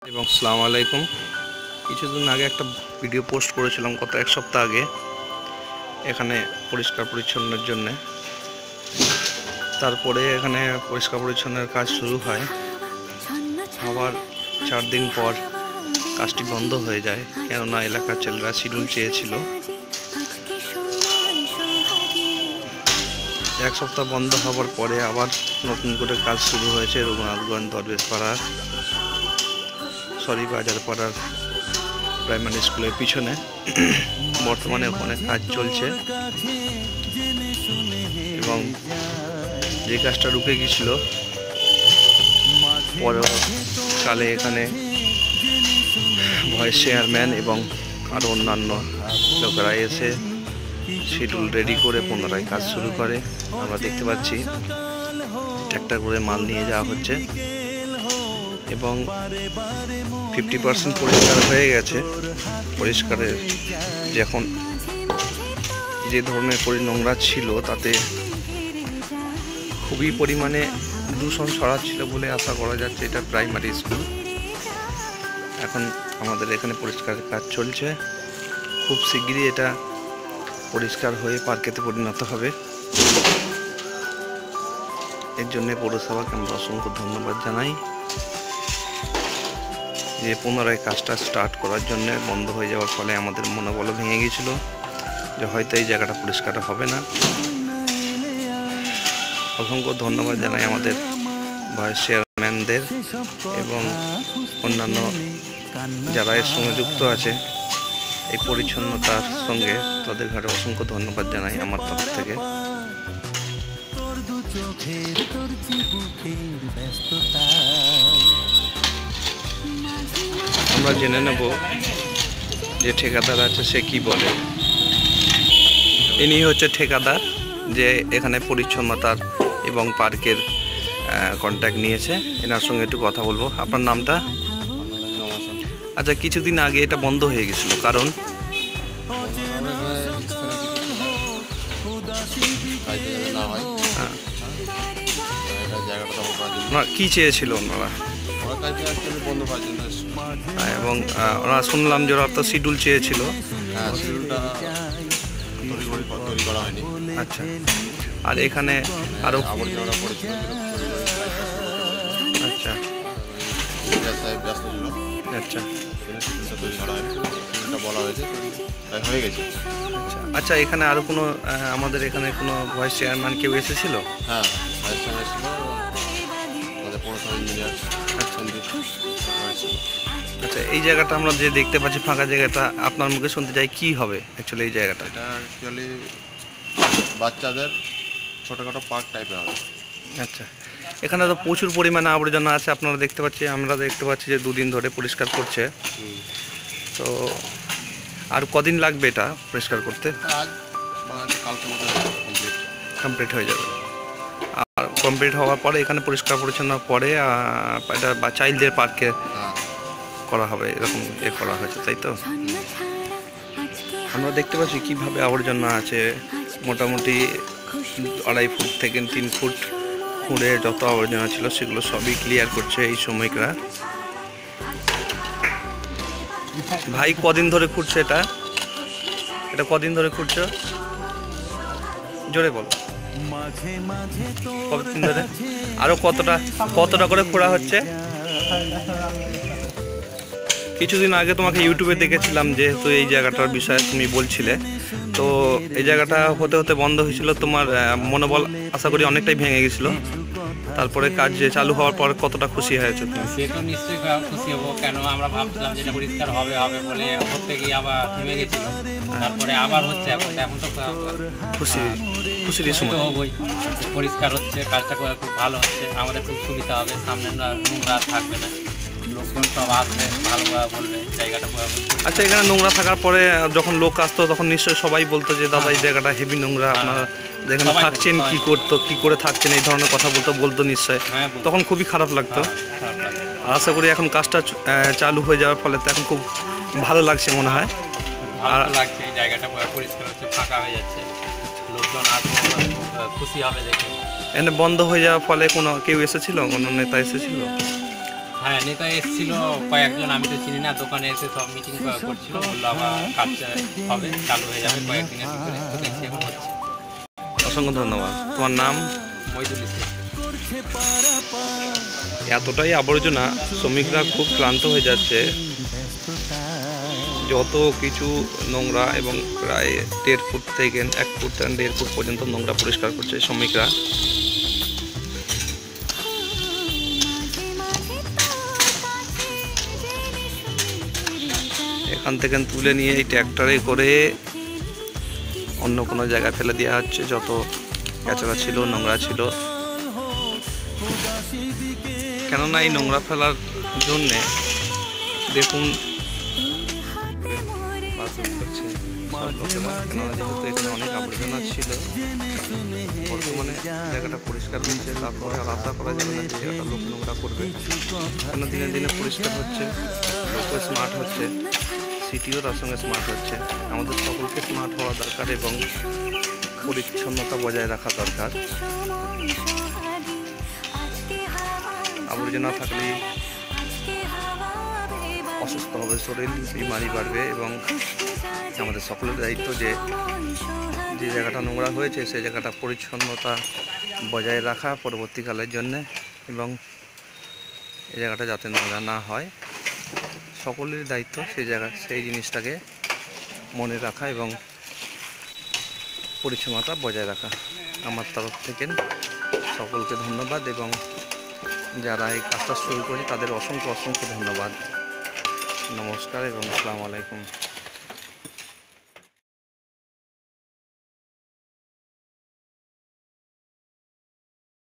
এবং আসসালামু আলাইকুম। কিছুদিন আগে একটা ভিডিও পোস্ট করেছিলাম গত এক সপ্তাহ আগে এখানে পরিষ্কার পরিচ্ছন্নের জন্য। তারপরে এখানে পরিষ্কার পরিচ্ছন্নের কাজ শুরু হয়, আবার 4 দিন পর কাজটি বন্ধ হয়ে যায়, কেননা এলাকার ছেলেরা শিডিউল চেয়েছিল। এক সপ্তাহ বন্ধ হওয়ার পরে আবার নতুন করে কাজ শুরু হয়েছে রঘুনাথগঞ্জ দরবেশপাড়ার বাজারপাড়ার প্রাইমারি স্কুলের পিছনে। বর্তমানে ওখানে কাজ চলছে এবং যে কাজটা রুকে গিয়েছিল পরকালে এখানে ভাইস চেয়ারম্যান এবং আরও অন্যান্য লোকেরা এসে শিডিউল রেডি করে পুনরায় কাজ শুরু করে। আমরা দেখতে পাচ্ছি ট্র্যাক্টর করে মাল নিয়ে যাওয়া হচ্ছে এবং 50% পরিষ্কার হয়ে গেছে। পরিষ্কারের যখন যে ধরনের নোংরা ছিল তাতে খুবই পরিমাণে দূষণ ছড়াচ্ছিল বলে আশা করা যাচ্ছে। এটা প্রাইমারি স্কুল। এখন আমাদের এখানে পরিষ্কারের কাজ চলছে, খুব শিগগিরই এটা পরিষ্কার হয়ে পার্কেতে পরিণত হবে। এর জন্য পৌরসভাকে আমরা অসংখ্য ধন্যবাদ জানাই যে পুনরায় কাজটা স্টার্ট করার জন্য। বন্ধ হয়ে যাওয়ার ফলে আমাদের মনোবল ভেঙে গিয়েছিল যে হয়তো এই জায়গাটা পরিষ্কার হবে না। অসংখ্য ধন্যবাদ জানাই আমাদের ভাইস চেয়ারম্যানদের এবং অন্যান্য যারা এর সঙ্গে যুক্ত আছে এই পরিচ্ছন্নতার সঙ্গে, তাদের ঘাটে অসংখ্য ধন্যবাদ জানাই আমার তরফ থেকে। আমরা জেনে নেব যে ঠিকাদার আছে সে কি বলে। ইনি হচ্ছে ঠিকাদার যে এখানে পরিচ্ছন্নতার এবং পার্কের কন্ট্যাক্ট নিয়েছে। এনার সঙ্গে একটু কথা বলবো। আপনার নামটা? আচ্ছা, কিছুদিন আগে এটা বন্ধ হয়ে গেছিল, কারণ কি চেয়েছিল ওনারা? এবং ওরা শুনলাম যে ওরা তো শিডিউল চেয়েছিল। আচ্ছা, আর এখানে আরো আচ্ছা আচ্ছা আচ্ছা, এখানে আরো কোনো আমাদের এখানে কোনো ভাইস চেয়ারম্যান কেউ এসেছিল? হ্যাঁ, ভাইস চেয়ারম্যান ছিল, আমাদের পৌরসভা ইঞ্জিনিয়ার। আচ্ছা, এই জায়গাটা আমরা যে দেখতে পাচ্ছি ফাঁকা জায়গাটা, আপনার মুখে শুনতে চাই কি হবে অ্যাকচুয়ালি এই জায়গাটা? এটা অ্যাকচুয়ালি বাচ্চাদের ছোটোখাটো পার্ক টাইপের হবে। আচ্ছা, এখানে তো প্রচুর পরিমাণে আবর্জনা আছে, আপনারা দেখতে পাচ্ছি, আমরা দেখতে পাচ্ছি যে 2 দিন ধরে পরিষ্কার করছে। তো আর কদিন লাগবে এটা পরিষ্কার করতে? কমপ্লিট হয়ে যাবে। আর কমপ্লিট হওয়ার পরে এখানে পরিষ্কার পরিচ্ছন্ন পরে এটা চাইল্ডদের পার্কে করা হবে, এরকম করা হয়েছে, তাই তো? আমরা দেখতে পাচ্ছি কীভাবে আবর্জনা আছে। মোটামুটি 2.5 ফুট থেকে 3 ফুট খুঁড়ে যত আবর্জনা ছিল সেগুলো সবই ক্লিয়ার করছে এই শ্রমিকরা। ভাই, কদিন ধরে খুঁড়ছে এটা? কদিন ধরে খুঁড়ছো? জোরে বলো। কতদিন ধরে? আরো কতটা করে খোঁড়া হচ্ছে? কিছুদিন আগে তোমাকে ইউটিউবে দেখেছিলাম, যেহেতু এই জায়গাটার বিষয়ে তুমি বলছিলে, তো এই জায়গাটা হতে হতে বন্ধ হয়েছিল। তোমার মনোবল আশা করি অনেকটাই ভেঙে গেছিলো। তারপরে কাজ চালু হওয়ার পর কতটা খুশি হয়েছে তুমি? সে তো নিশ্চয়ই খুশি হবো, কেন আমরা ভাবছিলাম যেটা পরিষ্কার হবে বলে করতে গিয়ে আবার থেমে গেছিল, তারপরে আবার হচ্ছে। এখন তো খুশির সময় হবই, পরিষ্কার হচ্ছে, কাজটা খুব ভালো হচ্ছে, আমাদের খুব সুবিধা হবে। সামনে নোংরা থাকবে না, লোকজন সব আসবে, ভালোভাবে বলবে জায়গাটা। আচ্ছা, এখানে নোংরা থাকার পরে যখন লোক আসতো তখন নিশ্চয়ই সবাই বলতো যে দাদা এই জায়গাটা হেভি নোংরা, আপনারা যেখানে থাকছেন কি করে থাকছেন, এই ধরনের কথা বলতো নিশ্চয়। তখন খুবই খারাপ লাগতো। আশা করি এখন কাজটা চালু হয়ে যাওয়ার ফলে তো এখন খুব ভালো লাগছে মনে হয়। আর লাগছে জায়গাটা পরিষ্কার হচ্ছে, ফাঁকা হয়ে যাচ্ছে, লোকজন আসবে, খুশি হবে দেখে। এনে বন্ধ হয়ে যাওয়ার ফলে কোনো কেউ এসেছিল, কোনো নেতা এসেছিল? হ্যাঁ, নেতা এসেছিল কয়েকজন, আমি তো চিনি না, দোকানে এসে সব মিটিং করছিল, বললো আবার কাজ হবে, চালু হয়ে যাবে কয়েকদিনের ভিতরে, তো দেখছি এখন হচ্ছে। অসংখ্য ধন্যবাদ। তোমার নাম? মইদুল ইসলাম। এতটাই আবর্জনা, শ্রমিকরা খুব ক্লান্ত হয়ে যাচ্ছে। যত কিছু নোংরা এবং প্রায় 1.5 ফুট থেকে 1 ফুট 1.5 ফুট পর্যন্ত নোংরা পরিষ্কার করছে শ্রমিকরা। এখান থেকে তুলে নিয়ে এই ট্র্যাক্টরে করে অন্য কোনো জায়গায় ফেলে দেওয়া হচ্ছে, যত ক্যাচড়া ছিল, নোংরা ছিল। কেননা এই নোংরা ফেলার জন্যে দেখুন বাথরুম করছে সব লোকেরা, কেননা যেহেতু এখানে অনেক আবর্জনা ছিল। বর্তমানে জায়গাটা পরিষ্কার হচ্ছে, তারপরে আর আশা করা যাবে না যে জায়গাটা লোক নোংরা করবে। কেন দিনে দিনে পরিষ্কার হচ্ছে, লোকও স্মার্ট হচ্ছে, সিটিও তার সঙ্গে স্মার্ট হচ্ছে। আমাদের সকলকে স্মার্ট হওয়া দরকার এবং পরিচ্ছন্নতা বজায় রাখা দরকার। আবর্জনা থাকলে অসুস্থ হবে শরীর, বিমারি বাড়বে এবং আমাদের সকলের দায়িত্ব যে যে জায়গাটা নোংরা হয়েছে সেই জায়গাটা পরিচ্ছন্নতা বজায় রাখা পরবর্তীকালের জন্যে, এবং এই জায়গাটা যাতে নোংরা না হয়। সকলের দায়িত্ব সেই জিনিসটাকে মনে রাখা এবং পরিচ্ছন্নতা বজায় রাখা। আমার তরফ থেকে সকলকে ধন্যবাদ এবং যারা এই কাজটা শুরু করে তাদের অসংখ্য অসংখ্য ধন্যবাদ। নমস্কার এবং আসসালামু আলাইকুম।